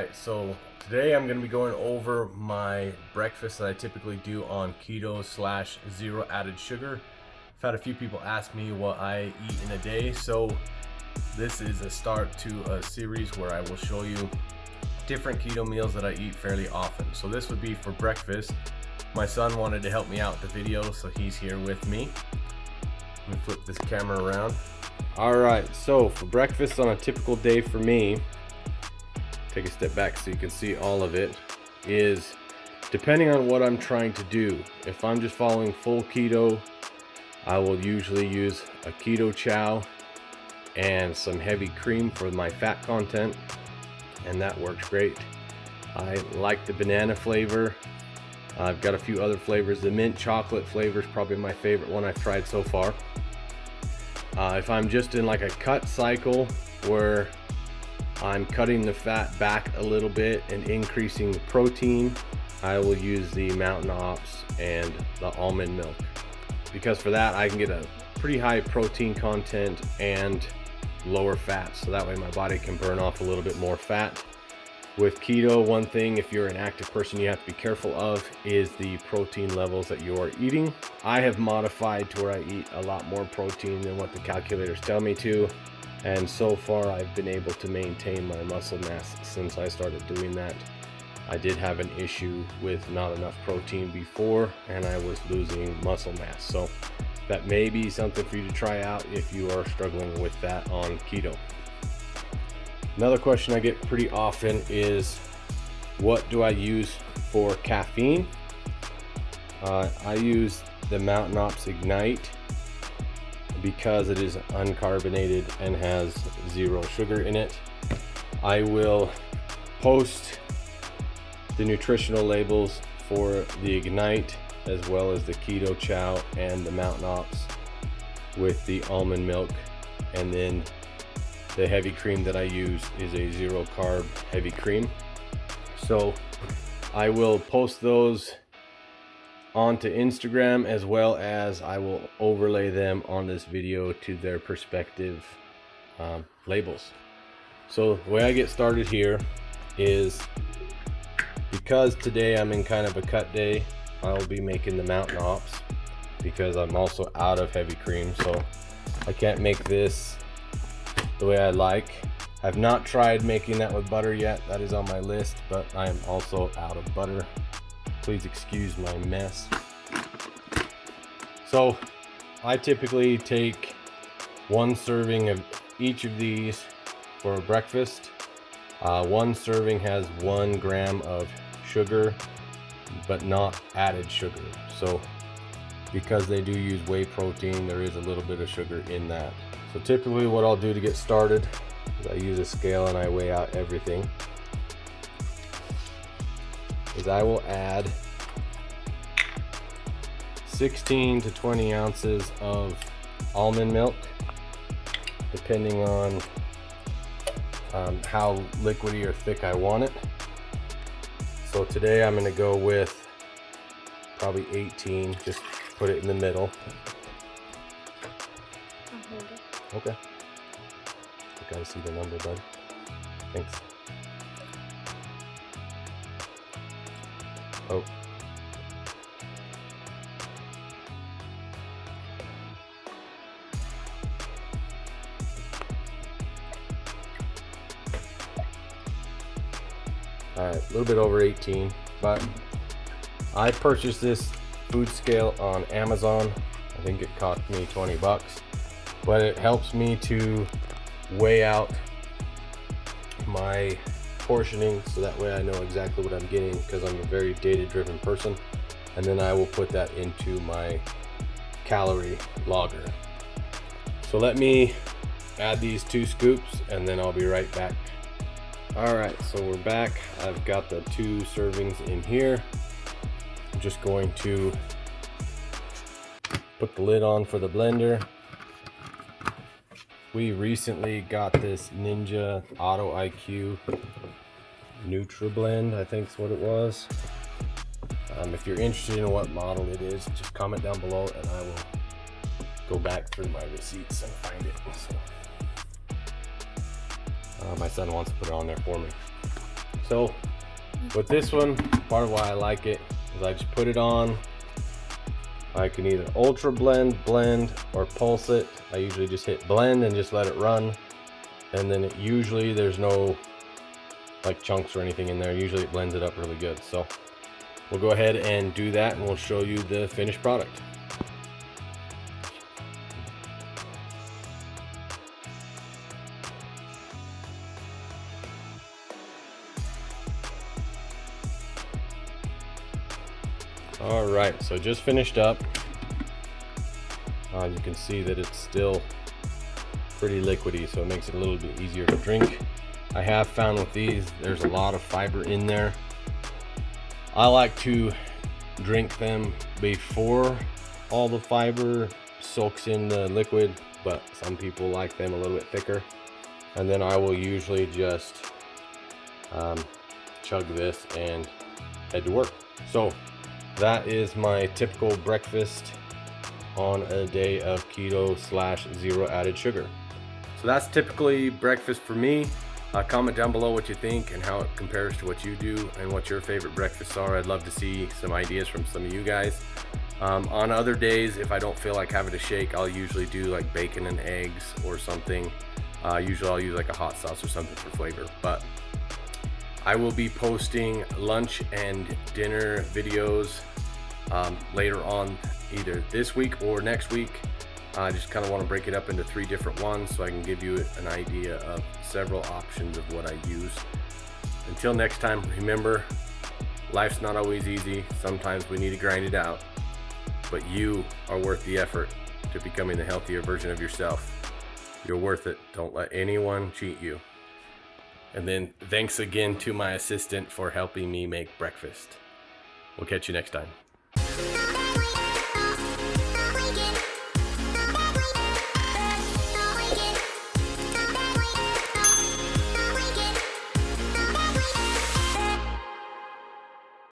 Alright, so today I'm going to be going over my breakfast that I typically do on keto / zero added sugar. I've had a few people ask me what I eat in a day, so this is a start to a series where I will show you different keto meals that I eat fairly often. So this would be for breakfast. My son wanted to help me out with the video, so he's here with me. Let me flip this camera around. Alright, so for breakfast on a typical day for me, take a step back so you can see all of it, is depending on what I'm trying to do. If I'm just following full keto, I will usually use a keto chow and some heavy cream for my fat content, and that works great. I like the banana flavor. I've got a few other flavors. The mint chocolate flavor is probably my favorite one I've tried so far. If I'm just in like a cut cycle where I'm cutting the fat back a little bit and increasing the protein, I will use the Mountain Ops and the almond milk, because for that I can get a pretty high protein content and lower fat, so that way my body can burn off a little bit more fat. With keto, one thing if you're an active person you have to be careful of is the protein levels that you are eating. I have modified to where I eat a lot more protein than what the calculators tell me to, and so far I've been able to maintain my muscle mass since I started doing that. I did have an issue with not enough protein before and I was losing muscle mass, so that may be something for you to try out if you are struggling with that on keto. Another question I get pretty often is, what do I use for caffeine? I use the Mountain Ops Ignite because it is uncarbonated and has zero sugar in it. I will post the nutritional labels for the Ignite as well as the Keto Chow and the Mountain Ops with the almond milk, and then the heavy cream that I use is a zero carb heavy cream. So I will post those onto Instagram, as well as I will overlay them on this video to their respective labels. So the way I get started here is, because today I'm in kind of a cut day, I will be making the Mountain Ops because I'm also out of heavy cream, so I can't make this the way I like. I've not tried making that with butter yet. That is on my list, but I am also out of butter. Please excuse my mess. So I typically take one serving of each of these for breakfast. One serving has 1 gram of sugar, but not added sugar. So because they do use whey protein, there is a little bit of sugar in that. So typically what I'll do to get started is I use a scale and I weigh out everything. Is I will add 16 to 20 ounces of almond milk, depending on how liquidy or thick I want it. So today I'm going to go with probably 18, just put it in the middle. Okay. I gotta see the number, bud. Thanks. Oh. Alright, a little bit over 18, but I purchased this food scale on Amazon. I think it cost me 20 bucks. But it helps me to weigh out my portioning, so that way I know exactly what I'm getting, because I'm a very data-driven person. And then I will put that into my calorie logger. So let me add these 2 scoops and then I'll be right back. Alright, so we're back. I've got the 2 servings in here. I'm just going to put the lid on for the blender. We recently got this Ninja Auto IQ Nutra Blend, I think is what it was. If you're interested in what model it is, just comment down below and I will go back through my receipts and find it. So, my son wants to put it on there for me. So with this one, part of why I like it is I just put it on. I can either ultra blend, or pulse it. I usually just hit blend and just let it run. And then usually there's no like chunks or anything in there. Usually it blends it up really good. So we'll go ahead and do that, and we'll show you the finished product. All right, so just finished up. You can see that it's still pretty liquidy, so it makes it a little bit easier to drink. I have found with these, there's a lot of fiber in there. I like to drink them before all the fiber soaks in the liquid, but some people like them a little bit thicker. And then I will usually just chug this and head to work. So that is my typical breakfast on a day of keto / zero added sugar. So that's typically breakfast for me. Comment down below what you think and how it compares to what you do and what your favorite breakfasts are. I'd love to see some ideas from some of you guys. On other days, if I don't feel like having a shake, I'll usually do like bacon and eggs or something. Usually I'll use like a hot sauce or something for flavor. But I will be posting lunch and dinner videos later on, either this week or next week. I just kind of want to break it up into 3 different ones so I can give you an idea of several options of what I use. Until next time, remember, life's not always easy. Sometimes we need to grind it out, but you are worth the effort to becoming the healthier version of yourself. You're worth it. Don't let anyone cheat you. And then thanks again to my assistant for helping me make breakfast. We'll catch you next time.